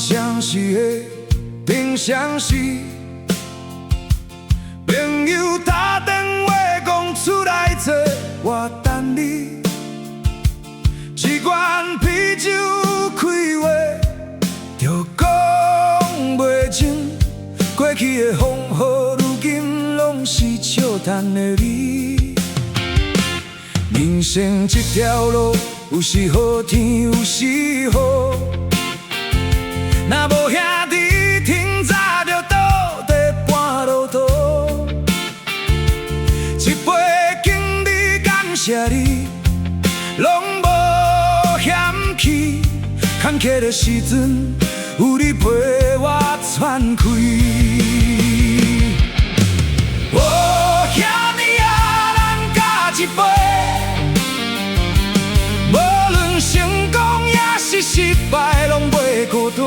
常时的平常时，朋友打电话讲出来做，我等你。一罐啤酒开话，就讲袂清。过去的风雨，如今拢是笑谈的你。人生这条路，有时好天，有时雨。若无兄弟，天早就倒在半路途。一杯敬你，感谢你，拢无嫌弃。坎坷的时阵，有你陪我喘气。哦，兄弟啊，咱加一杯。无论成功也是失败，拢袂孤单。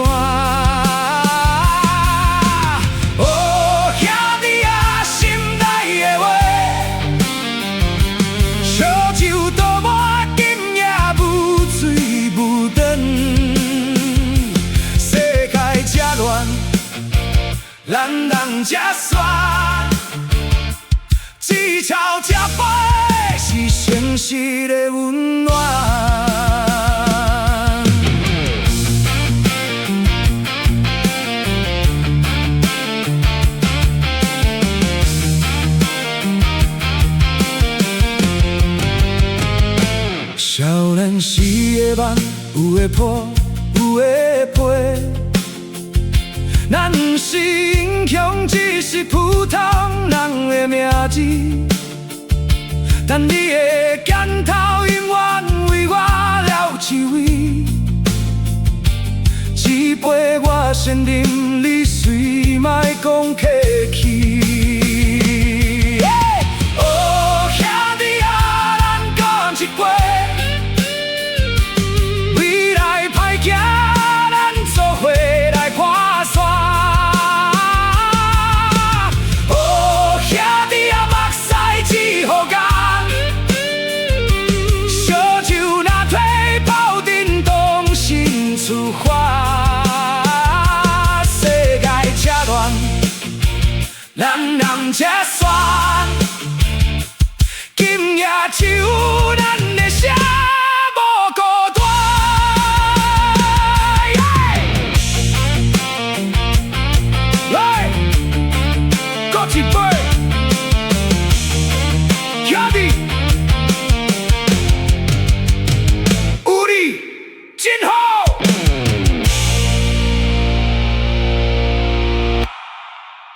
哦，兄弟啊，心内的话，烧酒倒满，今夜无水无灯。世界这乱，咱人这酸，只超这杯是诚实的温暖。少年时的梦，有的破，有的飞。咱不是英雄，只是普通人的名字。但你的肩头永远为我留一位。一杯我先饮，你随莫讲客气。哦，兄弟啊，咱讲一杯。出发，世界这乱，咱人这酸。今夜只有咱的声无孤单。来，搁一杯。